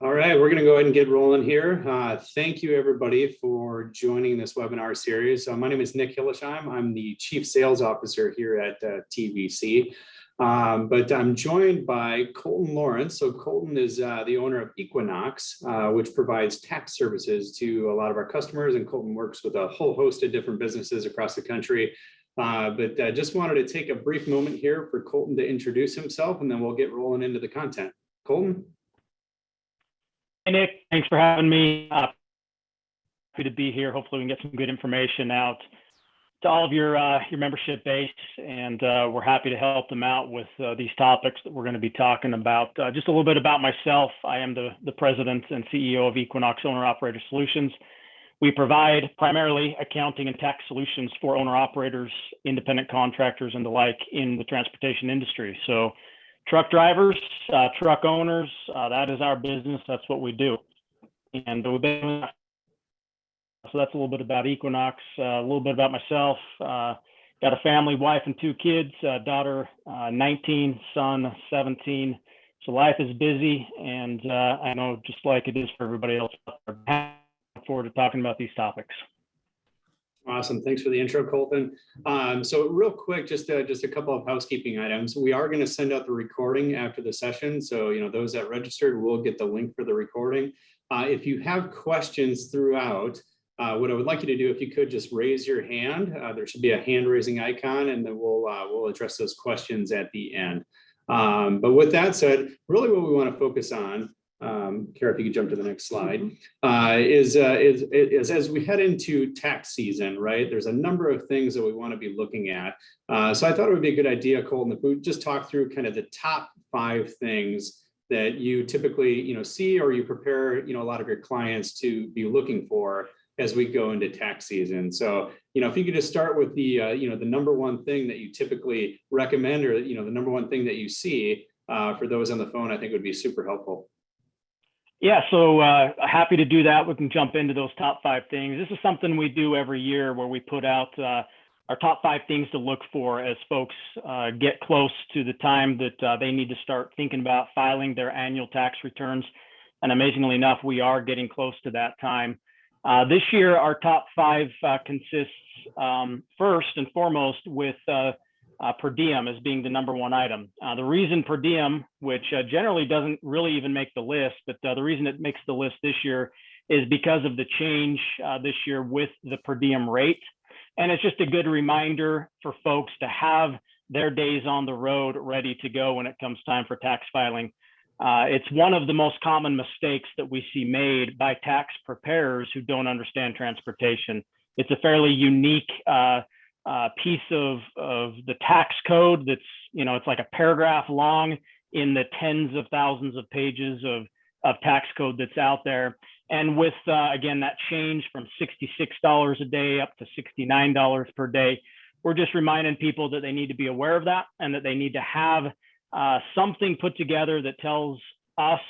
All right, we're going to go ahead and get rolling here. Thank you, everybody, for joining this webinar series. My name is Nick Hillesheim. I'm the Chief Sales Officer here at TVC, but I'm joined by Colton Lawrence. So Colton is the owner of Equinox, which provides tax services to a lot of our customers, and Colton works with a whole host of different businesses across the country. But I just wanted to take a brief moment here for Colton to introduce himself, and then we'll get rolling into the content. Colton? Hey, Nick, thanks for having me. Happy to be here. Hopefully we can get some good information out to all of your membership base, and we're happy to help them out with these topics that we're going to be talking about. Just a little bit about myself. I am the president and CEO of Equinox Owner-Operator Solutions. We provide primarily accounting and tax solutions for owner-operators, independent contractors, and the like in the transportation industry. So truck drivers, truck owners, that is our business. That's what we do. And so that's a little bit about Equinox, a little bit about myself. Got a family, wife, and 2 kids, daughter 19, son 17. So life is busy, and I know just like it is for everybody else. I look forward to talking about these topics. Awesome. Thanks for the intro, Colton. So real quick, just a couple of housekeeping items. We are going to send out the recording after the session. So, those that registered will get the link for the recording. If you have questions throughout, what I would like you to do, if you could just raise your hand, there should be a hand raising icon, and then we'll address those questions at the end. But with that said, really what we want to focus on, Kara, if you could jump to the next slide, is as we head into tax season, right? There's a number of things that we want to be looking at. So I thought it would be a good idea, Colton, if we just talk through kind of the top 5 things that you typically, see, or you prepare, a lot of your clients to be looking for as we go into tax season. So, if you could just start with the, the number one thing that you typically recommend, or, the number one thing that you see for those on the phone, I think would be super helpful. Yeah, so happy to do that. We can jump into those top 5 things. This is something we do every year where we put out our top 5 things to look for as folks get close to the time that they need to start thinking about filing their annual tax returns. And amazingly enough, we are getting close to that time. This year, our top 5 consists first and foremost with per diem as being the number one item. The reason per diem, which generally doesn't really even make the list, but the reason it makes the list this year is because of the change this year with the per diem rate. And it's just a good reminder for folks to have their days on the road ready to go when it comes time for tax filing. It's one of the most common mistakes that we see made by tax preparers who don't understand transportation. It's a fairly unique piece of the tax code that's, it's like a paragraph long in the tens of thousands of pages of tax code that's out there. And with, again, that change from $66 a day up to $69 per day, we're just reminding people that they need to be aware of that, and that they need to have something put together that tells us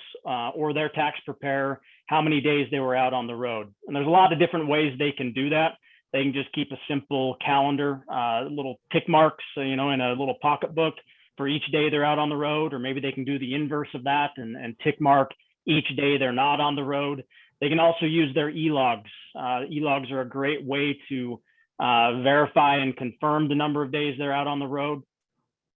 or their tax preparer how many days they were out on the road. And there's a lot of different ways they can do that. They can just keep a simple calendar, little tick marks, in a little pocketbook for each day they're out on the road, or maybe they can do the inverse of that and tick mark each day they're not on the road. They can also use their e-logs. E-logs are a great way to verify and confirm the number of days they're out on the road.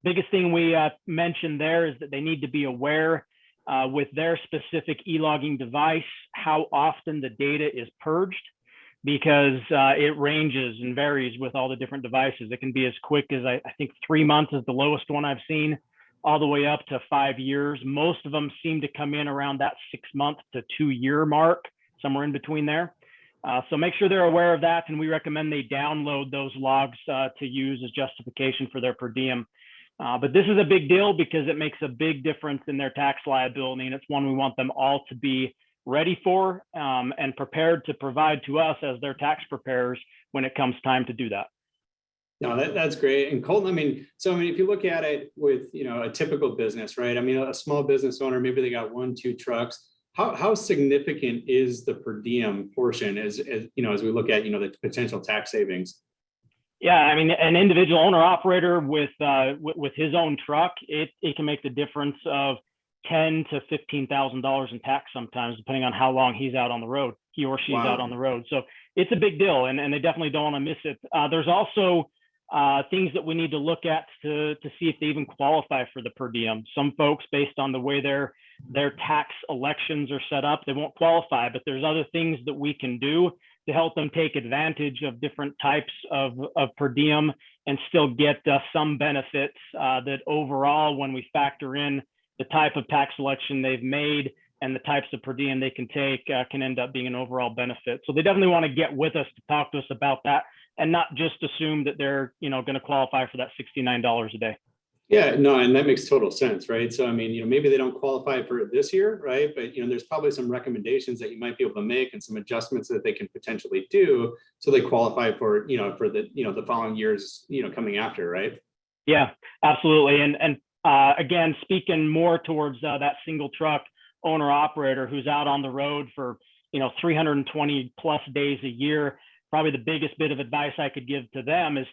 Biggest thing we mentioned there is that they need to be aware with their specific e-logging device how often the data is purged, because it ranges and varies with all the different devices. It can be as quick as I think 3 months is the lowest one I've seen, all the way up to 5 years. Most of them seem to come in around that 6-month to 2-year mark, somewhere in between there. So make sure they're aware of that, and we recommend they download those logs to use as justification for their per diem. But this is a big deal because it makes a big difference in their tax liability, and it's one we want them all to be ready for and prepared to provide to us as their tax preparers when it comes time to do that. No, that's great. And Colton, if you look at it with, a typical business, right? A small business owner, maybe they got 1-2 trucks. How significant is the per diem portion as we look at, the potential tax savings? Yeah, an individual owner operator with his own truck, it can make the difference of $10,000 to $15,000 in tax sometimes, depending on how long he's out on the road, he or she's out on the road. So it's a big deal, and they definitely don't want to miss it. There's also things that we need to look at to see if they even qualify for the per diem. Some folks, based on the way their tax elections are set up, they won't qualify, but there's other things that we can do to help them take advantage of different types of per diem and still get some benefits that overall, when we factor in the type of tax selection they've made and the types of per diem they can take, can end up being an overall benefit. So they definitely want to get with us to talk to us about that and not just assume that they're going to qualify for that $69 a day. Yeah, no, and that makes total sense, right? So, I mean, maybe they don't qualify for it this year, right? But, there's probably some recommendations that you might be able to make and some adjustments that they can potentially do so they qualify for, for the following years, coming after, right? Yeah, absolutely. And again, speaking more towards that single truck owner operator who's out on the road for, 320 plus days a year, probably the biggest bit of advice I could give to them is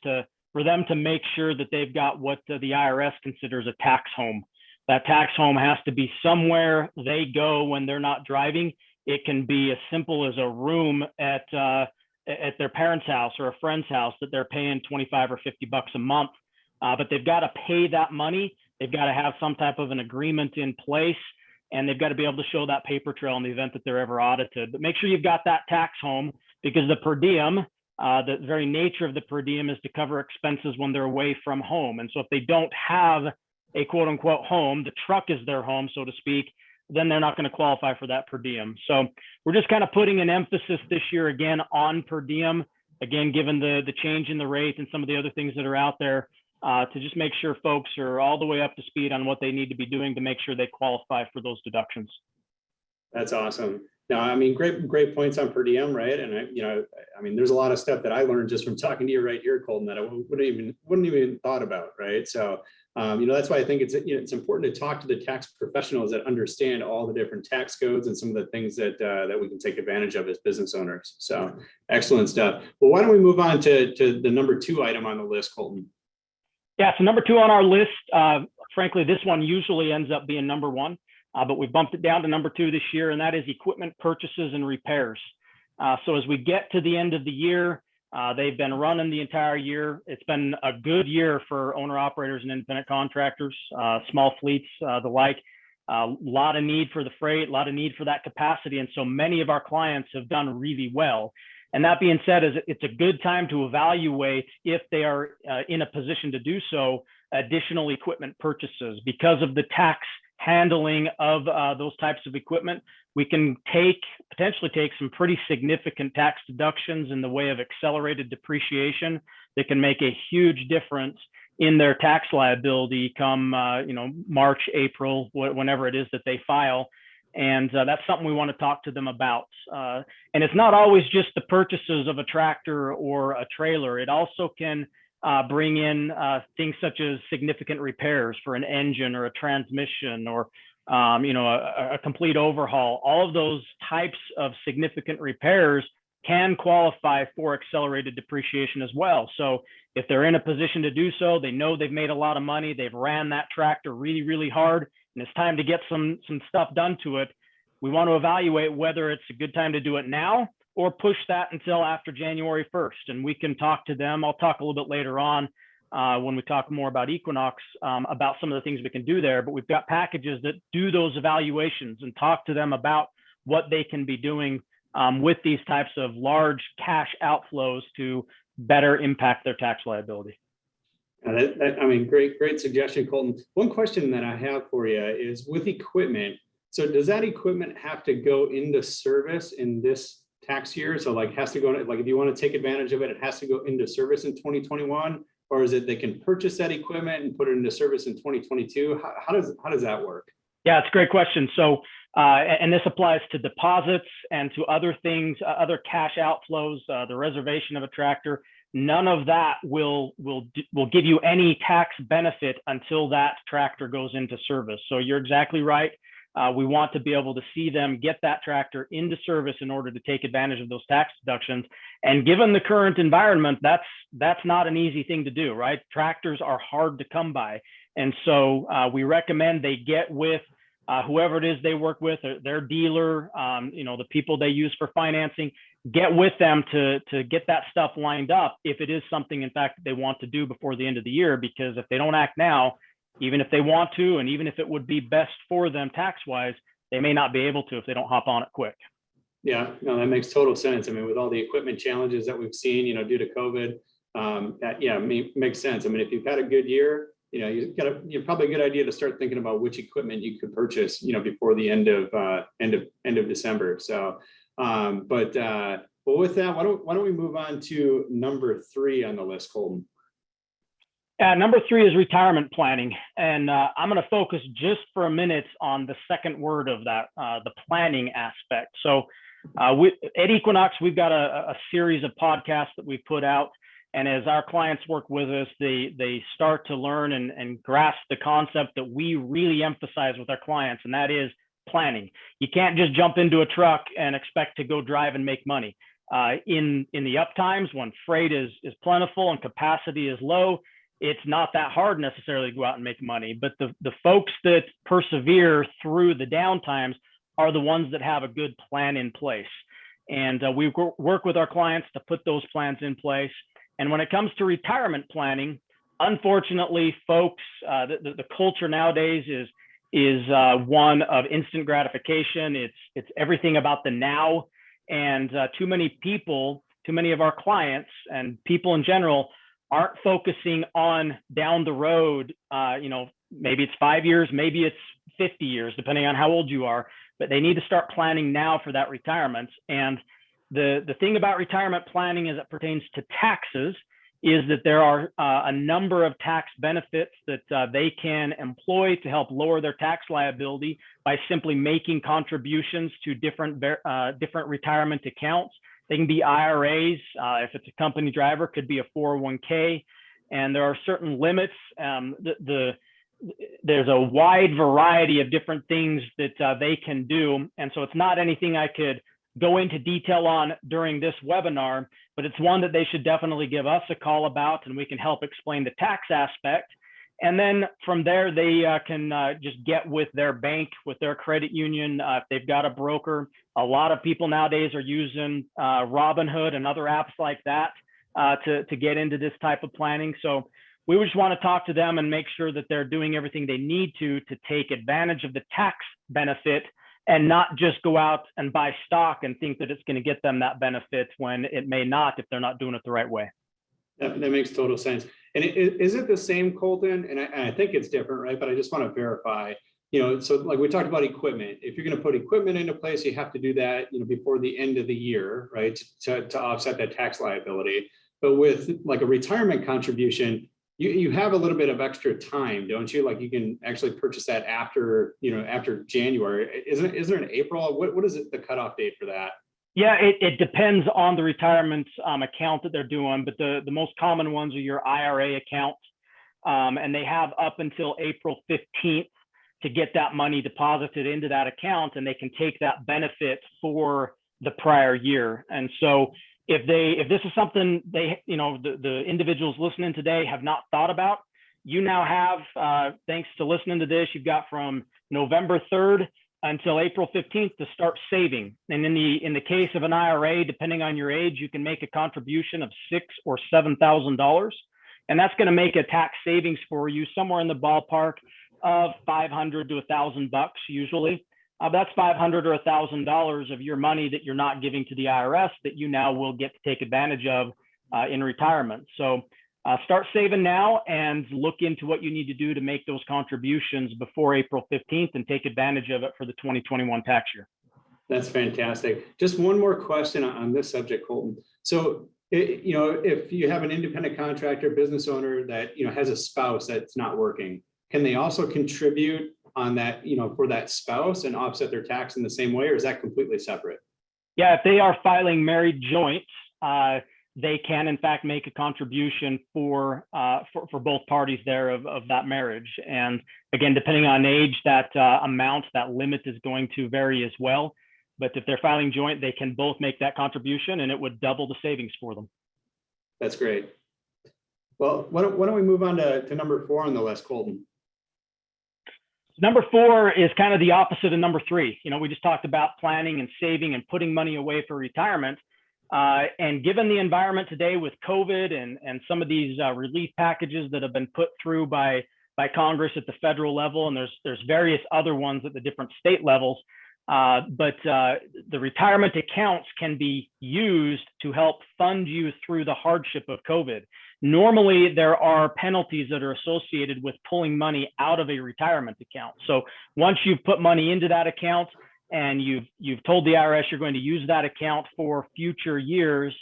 for them to make sure that they've got what the IRS considers a tax home. That tax home has to be somewhere they go when they're not driving. It can be as simple as a room at their parents' house or a friend's house that they're paying 25 or 50 bucks a month. But they've got to pay that money. They've got to have some type of an agreement in place, and they've got to be able to show that paper trail in the event that they're ever audited. But make sure you've got that tax home, because the per diem, the very nature of the per diem is to cover expenses when they're away from home. And so if they don't have a quote unquote home, the truck is their home, so to speak, then they're not going to qualify for that per diem. So we're just kind of putting an emphasis this year again on per diem, again, given the change in the rate and some of the other things that are out there, to just make sure folks are all the way up to speed on what they need to be doing to make sure they qualify for those deductions. That's awesome. No, I mean, great points on per diem, right? And I mean, there's a lot of stuff that I learned just from talking to you right here, Colton, that I wouldn't even thought about, right? So, that's why I think it's important to talk to the tax professionals that understand all the different tax codes and some of the things that we can take advantage of as business owners. So, excellent stuff. Well, why don't we move on to the number 2 item on the list, Colton? Yeah, so number 2 on our list, frankly, this one usually ends up being number 1. But we bumped it down to number 2 this year, and that is equipment purchases and repairs. So as we get to the end of the year, they've been running the entire year. It's been a good year for owner operators and independent contractors, small fleets, the like. A lot of need for the freight, a lot of need for that capacity. And so many of our clients have done really well. And that being said, it's a good time to evaluate if they are in a position to do so, additional equipment purchases. Because of the tax handling of those types of equipment, we can potentially take some pretty significant tax deductions in the way of accelerated depreciation that can make a huge difference in their tax liability come March, April, whenever it is that they file. And that's something we want to talk to them about. And it's not always just the purchases of a tractor or a trailer. It also can bring in things such as significant repairs for an engine or a transmission or a complete overhaul. All of those types of significant repairs can qualify for accelerated depreciation as well. So if they're in a position to do so, they know they've made a lot of money, they've ran that tractor really, really hard, and it's time to get some stuff done to it. We want to evaluate whether it's a good time to do it now or push that until after January 1st. And we can talk to them. I'll talk a little bit later on when we talk more about Equinox, about some of the things we can do there. But we've got packages that do those evaluations and talk to them about what they can be doing with these types of large cash outflows to better impact their tax liability. Great suggestion, Colton. One question that I have for you is with equipment. So does that equipment have to go into service in this tax year? So has to go, if you want to take advantage of it, it has to go into service in 2021, or is it they can purchase that equipment and put it into service in 2022? How does that work? Yeah, it's a great question. So, and this applies to deposits and to other things, other cash outflows, the reservation of a tractor. None of that will give you any tax benefit until that tractor goes into service. So you're exactly right. We want to be able to see them get that tractor into service in order to take advantage of those tax deductions. And given the current environment, that's not an easy thing to do, right? Tractors are hard to come by. And so we recommend they get with whoever it is they work with, or their dealer, the people they use for financing, get with them to get that stuff lined up if it is something, in fact, they want to do before the end of the year. Because if they don't act now, even if they want to, and even if it would be best for them tax-wise, they may not be able to if they don't hop on it quick. Yeah, no, that makes total sense. I mean, with all the equipment challenges that we've seen, due to COVID, makes sense. I mean, if you've had a good year, you're probably a good idea to start thinking about which equipment you could purchase, before the end of December. So, but with that, why don't we move on to number 3 on the list, Colton? Number 3 is retirement planning. And I'm going to focus just for a minute on the second word of that, the planning aspect. So at Equinox, we've got a series of podcasts that we put out. And as our clients work with us, they start to learn and grasp the concept that we really emphasize with our clients, and that is planning. You can't just jump into a truck and expect to go drive and make money. In the up times, when freight is plentiful and capacity is low, it's not that hard necessarily to go out and make money. But the folks that persevere through the down times are the ones that have a good plan in place. And we work with our clients to put those plans in place. And when it comes to retirement planning, unfortunately, folks, the culture nowadays is one of instant gratification. It's everything about the now. And too many of our clients and people in general aren't focusing on down the road. Maybe it's 5 years, maybe it's 50 years, depending on how old you are, but they need to start planning now for that retirement. And the thing about retirement planning as it pertains to taxes is that there are a number of tax benefits that they can employ to help lower their tax liability by simply making contributions to different retirement accounts. They can be IRAs. If it's a company driver, could be a 401k. And there are certain limits. There's a wide variety of different things that they can do. And so it's not anything I could go into detail on during this webinar, but it's one that they should definitely give us a call about, and we can help explain the tax aspect. And then from there, they can just get with their bank, with their credit union, if they've got a broker. A lot of people nowadays are using Robinhood and other apps like that to get into this type of planning. So we just want to talk to them and make sure that they're doing everything they need to take advantage of the tax benefit, and not just go out and buy stock and think that it's going to get them that benefit when it may not, if they're not doing it the right way. That makes total sense. And is it the same, Colton? And I think it's different, right? But I just want to verify, so like we talked about equipment. If you're going to put equipment into place, you have to do that, before the end of the year, right? To offset that tax liability. But with like a retirement contribution, you have a little bit of extra time, don't you? Like you can actually purchase that after January. Isn't it in April? What is it, the cutoff date for that? Yeah, it depends on the retirement account that they're doing, but the most common ones are your IRA accounts. And they have up until April 15th to get that money deposited into that account, and they can take that benefit for the prior year. And so if this is something the individuals listening today have not thought about, you now have, thanks to listening to this, you've got from November 3rd until April 15th to start saving. And in the case of an IRA, depending on your age, you can make a contribution of $6,000 or $7,000, and that's going to make a tax savings for you somewhere in the ballpark of $500 to $1,000 usually. That's $500 or $1,000 of your money that you're not giving to the IRS that you now will get to take advantage of in retirement. So start saving now and look into what you need to do to make those contributions before April 15th and take advantage of it for the 2021 tax year. That's fantastic. Just one more question on this subject, Colton. So, if you have an independent contractor, business owner that, has a spouse that's not working, can they also contribute on that, for that spouse and offset their tax in the same way, or is that completely separate? Yeah, if they are filing married joint, they can in fact make a contribution for both parties there of that marriage. And again, depending on age, that amount, that limit is going to vary as well. But if they're filing joint, they can both make that contribution, and it would double the savings for them. That's great. Well, why don't we move on to number 4 on the list, Colton? Number 4 is kind of the opposite of number 3. We just talked about planning and saving and putting money away for retirement. And given the environment today with COVID and some of these relief packages that have been put through by Congress at the federal level, and there's various other ones at the different state levels, but the retirement accounts can be used to help fund you through the hardship of COVID. Normally, there are penalties that are associated with pulling money out of a retirement account. So once you've put money into that account and you've told the IRS you're going to use that account for future years,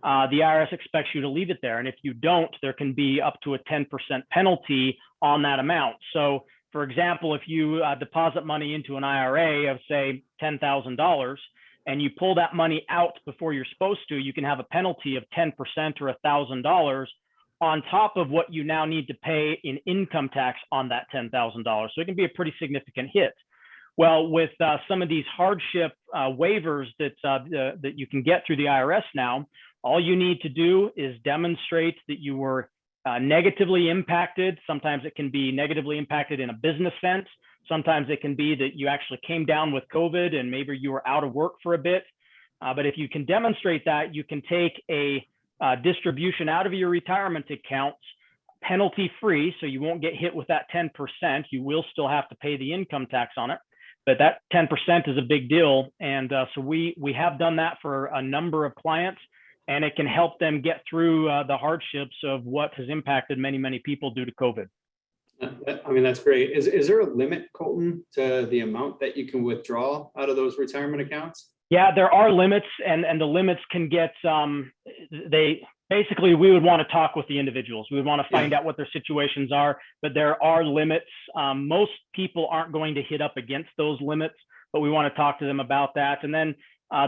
the IRS expects you to leave it there. And if you don't, there can be up to a 10% penalty on that amount. So for example, if you deposit money into an IRA of say $10,000 and you pull that money out before you're supposed to, you can have a penalty of 10% or $1,000 on top of what you now need to pay in income tax on that $10,000. So it can be a pretty significant hit. Well, with some of these hardship waivers that you can get through the IRS now, all you need to do is demonstrate that you were negatively impacted. Sometimes it can be negatively impacted in a business sense. Sometimes it can be that you actually came down with COVID and maybe you were out of work for a bit. But if you can demonstrate that, you can take a distribution out of your retirement accounts penalty free. So you won't get hit with that 10%. You will still have to pay the income tax on it. But that 10% is a big deal. And so we have done that for a number of clients, and it can help them get through the hardships of what has impacted many, many people due to COVID. I mean, that's great. Is there a limit, Colton, to the amount that you can withdraw out of those retirement accounts? Yeah, there are limits, and the limits can get, basically, we would want to talk with the individuals. We would want to find out what their situations are, but there are limits. Most people aren't going to hit up against those limits, but we want to talk to them about that. And then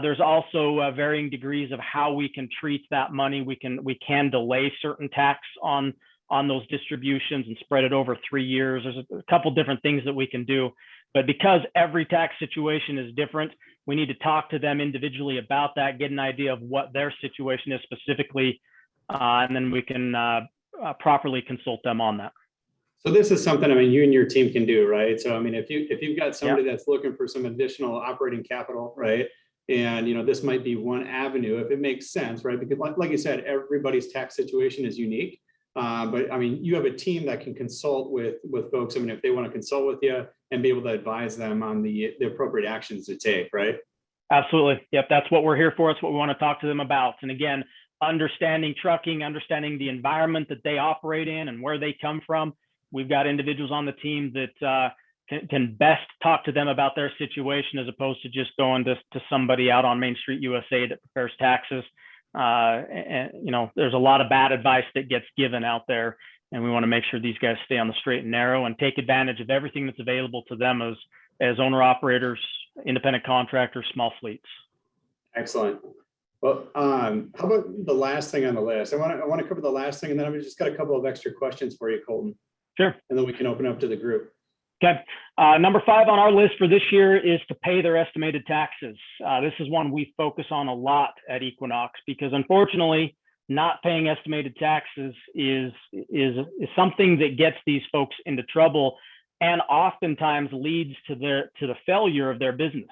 there's also varying degrees of how we can treat that money. We can delay certain tax on those distributions and spread it over 3 years. There's a couple different things that we can do, but because every tax situation is different, we need to talk to them individually about that, get an idea of what their situation is specifically, and then we can properly consult them on that. So this is something, I mean, you and your team can do, right? So, I mean, if you've got somebody that's looking for some additional operating capital, right? And, this might be one avenue if it makes sense, right? Because like you said, everybody's tax situation is unique. But I mean, you have a team that can consult with folks. I mean, if they want to consult with you and be able to advise them on the appropriate actions to take, right? Absolutely. Yep. That's what we're here for. It's what we want to talk to them about. And again, understanding trucking, understanding the environment that they operate in and where they come from. We've got individuals on the team that can best talk to them about their situation as opposed to just going to somebody out on Main Street USA that prepares taxes. And there's a lot of bad advice that gets given out there, and we want to make sure these guys stay on the straight and narrow and take advantage of everything that's available to them as owner operators, independent contractors, small fleets. Excellent. Well, how about the last thing on the list? I want to cover the last thing, and then I've just got a couple of extra questions for you, Colton. Sure. And then we can open up to the group. Okay. Number 5 on our list for this year is to pay their estimated taxes. This is one we focus on a lot at Equinox because unfortunately, not paying estimated taxes is something that gets these folks into trouble and oftentimes leads to the failure of their business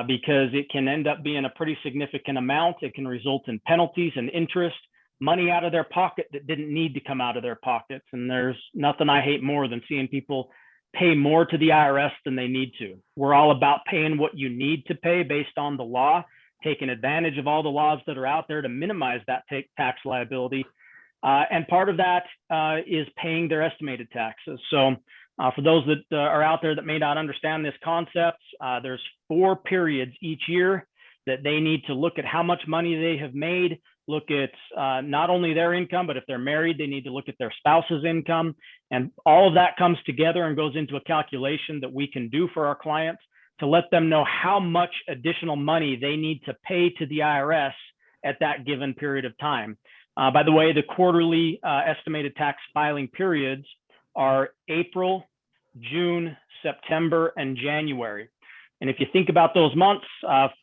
because it can end up being a pretty significant amount. It can result in penalties and interest, money out of their pocket that didn't need to come out of their pockets. And there's nothing I hate more than seeing people pay more to the IRS than they need to. We're all about paying what you need to pay based on the law, taking advantage of all the laws that are out there to minimize that tax liability. And part of that is paying their estimated taxes. So for those that are out there that may not understand this concept, there's 4 periods each year that they need to look at how much money they have made, look at not only their income, but if they're married, they need to look at their spouse's income. And all of that comes together and goes into a calculation that we can do for our clients to let them know how much additional money they need to pay to the IRS at that given period of time. By the way, the quarterly estimated tax filing periods are April, June, September, and January. And if you think about those months,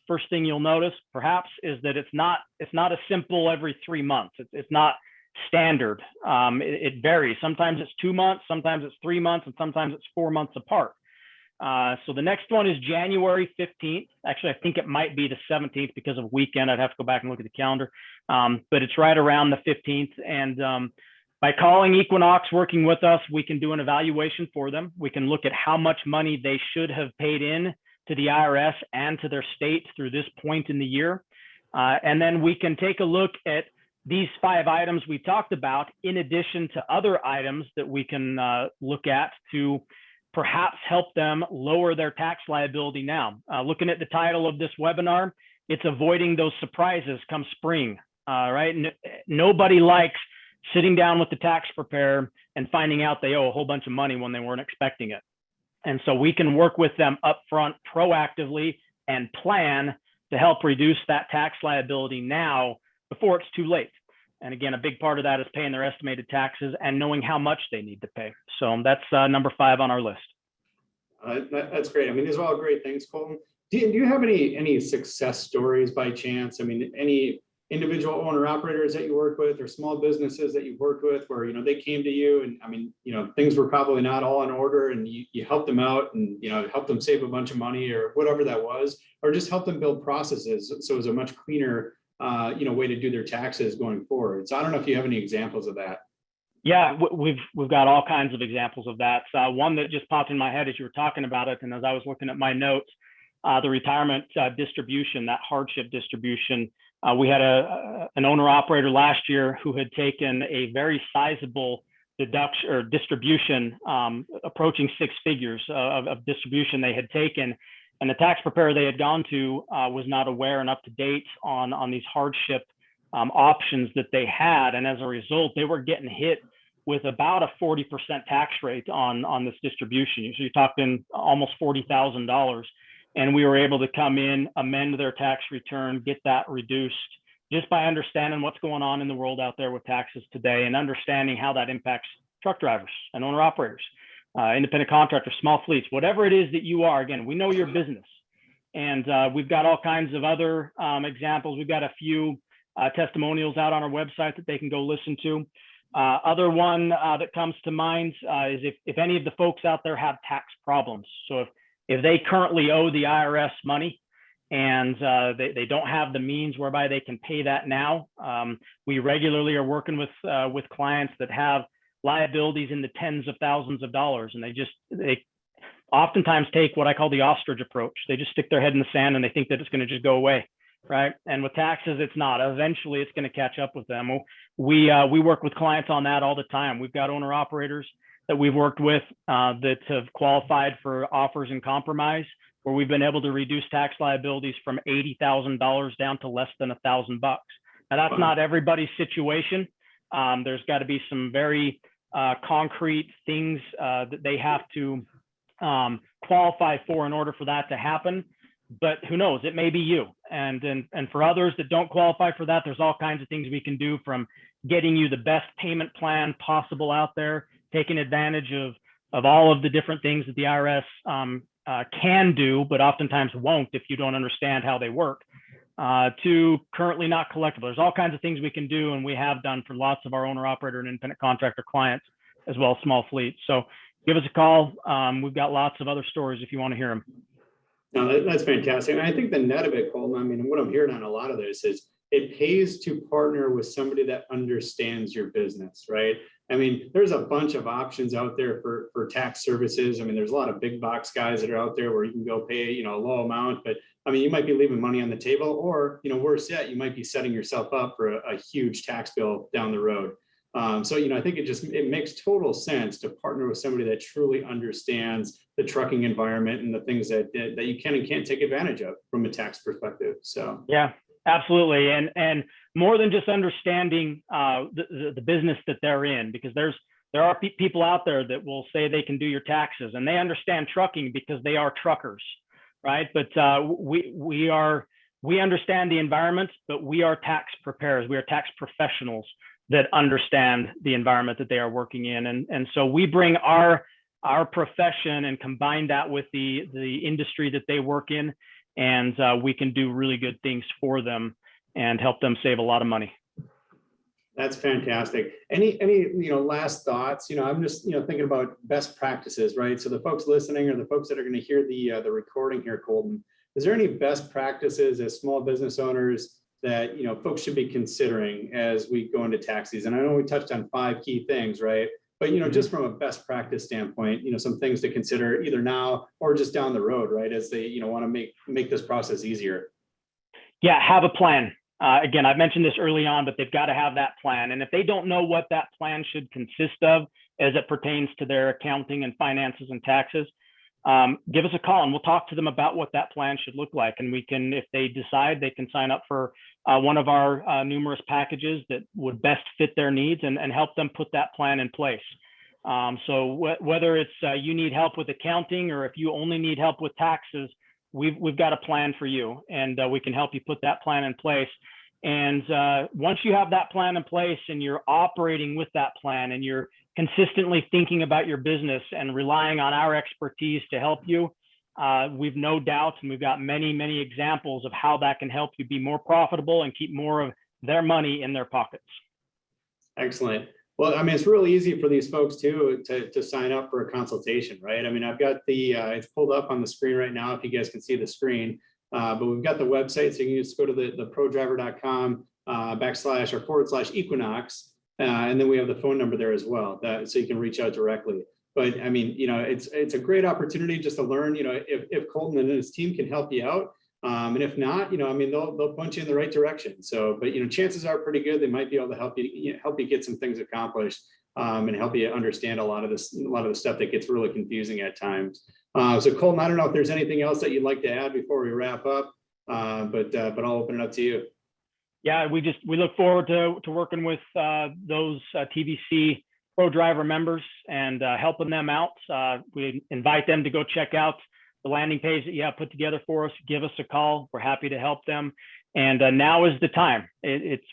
first thing you'll notice perhaps is that it's not a simple every 3 months. It's not standard. It varies. Sometimes it's 2 months, sometimes it's 3 months, and sometimes it's 4 months apart. So the next one is January 15th. Actually, I think it might be the 17th because of weekend. I'd have to go back and look at the calendar. But it's right around the 15th. And by calling Equinox, working with us, we can do an evaluation for them. We can look at how much money they should have paid in to the IRS and to their state through this point in the year. And then we can take a look at these 5 items we talked about, in addition to other items that we can look at to perhaps help them lower their tax liability now. Looking at the title of this webinar, it's avoiding those surprises come spring, right? Nobody likes sitting down with the tax preparer and finding out they owe a whole bunch of money when they weren't expecting it. And so we can work with them upfront proactively and plan to help reduce that tax liability now before it's too late. And again, a big part of that is paying their estimated taxes and knowing how much they need to pay. So that's number 5 on our list. That's great. I mean, these are all great things, Colton. Do you have any success stories by chance? I mean, any individual owner operators that you work with or small businesses that you've worked with where, they came to you and, I mean, things were probably not all in order and you helped them out and, helped them save a bunch of money or whatever that was, or just help them build processes so it was a much cleaner way to do their taxes going forward. So I don't know if you have any examples of that. Yeah, we've got all kinds of examples of that. One that just popped in my head as you were talking about it, and as I was looking at my notes, the retirement distribution, that hardship distribution. We had an owner operator last year who had taken a very sizable deduction or distribution, approaching 6 figures of distribution they had taken. And the tax preparer they had gone to was not aware and up to date on these hardship options that they had. And as a result, they were getting hit with about a 40% tax rate on this distribution. So you're talking almost $40,000. And we were able to come in, amend their tax return, get that reduced just by understanding what's going on in the world out there with taxes today and understanding how that impacts truck drivers and owner operators, independent contractors, small fleets, whatever it is that you are. Again, we know your business. And we've got all kinds of other examples. We've got a few testimonials out on our website that they can go listen to. Other one that comes to mind is if any of the folks out there have tax problems. So if they currently owe the IRS money and they don't have the means whereby they can pay that now, we regularly are working with clients that have liabilities in the tens of thousands of dollars, and they oftentimes take what I call the ostrich approach. They just stick their head in the sand and they think that it's going to just go away, right? And with taxes, it's not. Eventually, it's going to catch up with them. We work with clients on that all the time. We've got owner operators that we've worked with that have qualified for offers and compromise, where we've been able to reduce tax liabilities from $80,000 down to less than $1,000. Now, that's not everybody's situation. There's got to be some very concrete things that they have to qualify for in order for that to happen. But who knows? It may be you. And for others that don't qualify for that, there's all kinds of things we can do, from getting you the best payment plan possible out there, taking advantage of all of the different things that the IRS can do, but oftentimes won't if you don't understand how they work, to currently not collectible. There's all kinds of things we can do, and we have done for lots of our owner operator and independent contractor clients, as well as small fleets. So give us a call. We've got lots of other stories if you want to hear them. No, that's fantastic. And I think the net of it, Colton, I mean, what I'm hearing on a lot of this is it pays to partner with somebody that understands your business, right? I mean, there's a bunch of options out there for tax services. I mean, there's a lot of big box guys that are out there where you can go pay, a low amount, but I mean, you might be leaving money on the table, or, worse yet, you might be setting yourself up for a huge tax bill down the road. So, I think it makes total sense to partner with somebody that truly understands the trucking environment and the things that you can and can't take advantage of from a tax perspective. So, yeah, absolutely. And more than just understanding the business that they're in, because there are people out there that will say they can do your taxes, and they understand trucking because they are truckers, right? But we understand the environment, but we are tax preparers. We are tax professionals that understand the environment that they are working in. And so we bring our profession and combine that with the industry that they work in, and we can do really good things for them and help them save a lot of money. That's fantastic. Any last thoughts? I'm just thinking about best practices, right? So the folks listening or the folks that are going to hear the recording here, Colton, is there any best practices as small business owners that folks should be considering as we go into tax season? I know we touched on 5 key things, right? But just from a best practice standpoint, some things to consider either now or just down the road, right? As they want to make this process easier. Yeah, have a plan. Again, I've mentioned this early on, but they've got to have that plan. And if they don't know what that plan should consist of as it pertains to their accounting and finances and taxes, give us a call and we'll talk to them about what that plan should look like. And we can, if they decide, they can sign up for one of our numerous packages that would best fit their needs and help them put that plan in place. So whether it's you need help with accounting or if you only need help with taxes, we've got a plan for you, and we can help you put that plan in place. And once you have that plan in place and you're operating with that plan and you're consistently thinking about your business and relying on our expertise to help you, we've no doubt, and we've got many, many examples of how that can help you be more profitable and keep more of their money in their pockets. Excellent. Well, I mean, it's really easy for these folks too to sign up for a consultation, right? I mean, I've got it's pulled up on the screen right now if you guys can see the screen, but we've got the website, so you can just go to the prodriver.com //Equinox, and then we have the phone number there as well, so you can reach out directly. But I mean, it's a great opportunity just to learn, if Colton and his team can help you out. And if not, I mean, they'll point you in the right direction. So, but chances are pretty good they might be able to help you get some things accomplished, and help you understand a lot of the stuff that gets really confusing at times. So Colton, I don't know if there's anything else that you'd like to add before we wrap up, but I'll open it up to you. Yeah, we look forward to working with those TVC Pro Driver members and helping them out. We invite them to go check out the landing page that you have put together for us. Give us a call. We're happy to help them. And now is the time.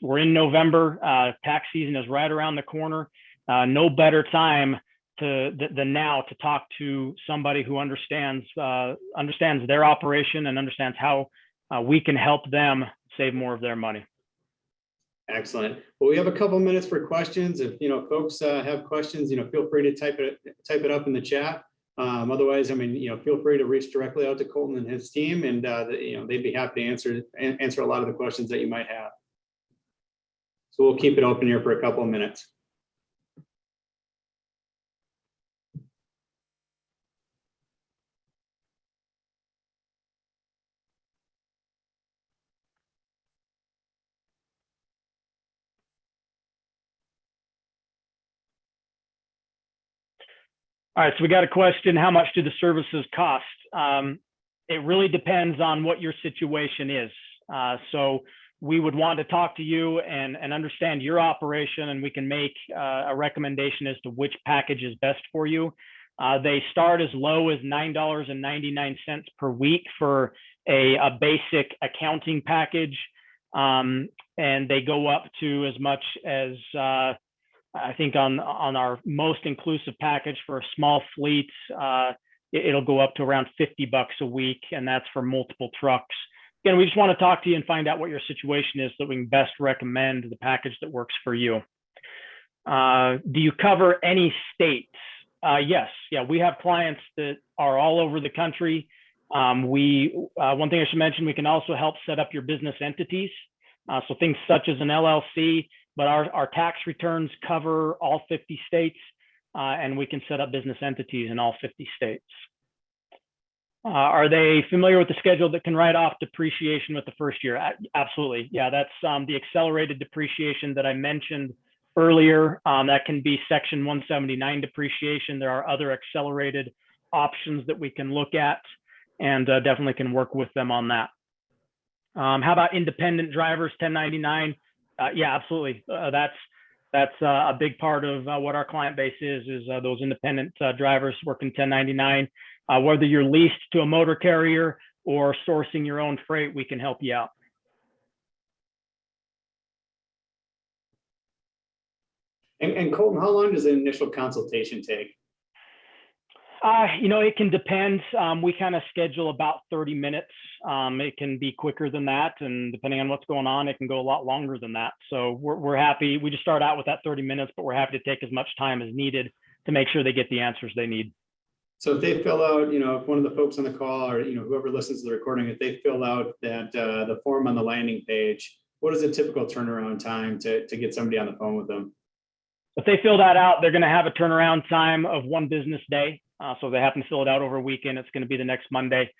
We're in November. Tax season is right around the corner. No better time than now to talk to somebody who understands their operation and understands how we can help them save more of their money. Excellent. Well, we have a couple minutes for questions. If folks have questions, feel free to type it up in the chat. Otherwise, I mean, feel free to reach directly out to Colton and his team, and they'd be happy to answer a lot of the questions that you might have. So we'll keep it open here for a couple of minutes. All right, so we got a question. How much do the services cost? It really depends on what your situation is. So we would want to talk to you and understand your operation, and we can make a recommendation as to which package is best for you. They start as low as $9.99 per week for a basic accounting package, and they go up to as much as I think on our most inclusive package for a small fleet, it'll go up to around $50 a week, and that's for multiple trucks. Again, we just want to talk to you and find out what your situation is so we can best recommend the package that works for you. Do you cover any states? Yes. Yeah, we have clients that are all over the country. One thing I should mention, we can also help set up your business entities. So things such as an LLC, but our tax returns cover all 50 states, and we can set up business entities in all 50 states. Are they familiar with the schedule that can write off depreciation with the first year? Absolutely. Yeah, that's the accelerated depreciation that I mentioned earlier. That can be Section 179 depreciation. There are other accelerated options that we can look at, and definitely can work with them on that. How about independent drivers, 1099? Yeah, absolutely. That's a big part of what our client base is those independent drivers working 1099. Whether you're leased to a motor carrier or sourcing your own freight, we can help you out. And Colton, how long does an initial consultation take? It can depend. We kind of schedule about 30 minutes. It can be quicker than that. And depending on what's going on, it can go a lot longer than that. So we're happy. We just start out with that 30 minutes, but we're happy to take as much time as needed to make sure they get the answers they need. So if they fill out, if one of the folks on the call or, whoever listens to the recording, if they fill out that the form on the landing page, what is a typical turnaround time to get somebody on the phone with them? If they fill that out, they're going to have a turnaround time of 1 business day. So if they happen to fill it out over a weekend, it's going to be the next Monday,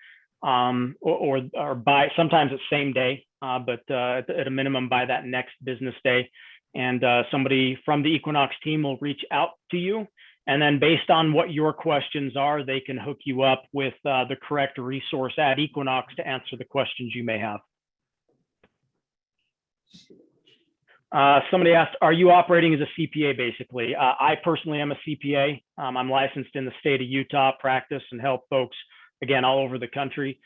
or by sometimes it's same day, but at a minimum by that next business day. And somebody from the Equinox team will reach out to you. And then based on what your questions are, they can hook you up with the correct resource at Equinox to answer the questions you may have. Somebody asked, are you operating as a CPA basically? I personally am a CPA. I'm licensed in the state of Utah, practice and help folks, again, all over the country.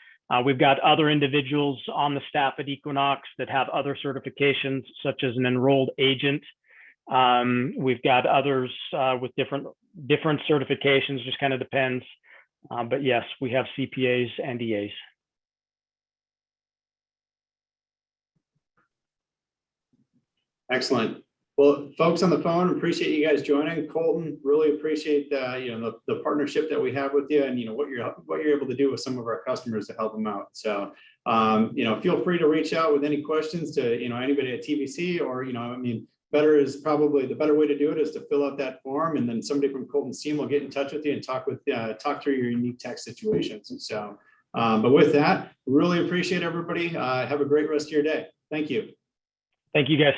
We've got other individuals on the staff at Equinox that have other certifications, such as an enrolled agent. We've got others with different certifications, just kind of depends. But yes, we have CPAs and EAs. Excellent. Well, folks on the phone, appreciate you guys joining. Colton, really appreciate the partnership that we have with you, and what you're able to do with some of our customers to help them out. So feel free to reach out with any questions to anybody at TVC, or the better way to do it is to fill out that form, and then somebody from Colton's team will get in touch with you and talk through your unique tech situations. And so, but with that, really appreciate everybody. Have a great rest of your day. Thank you. Thank you, guys.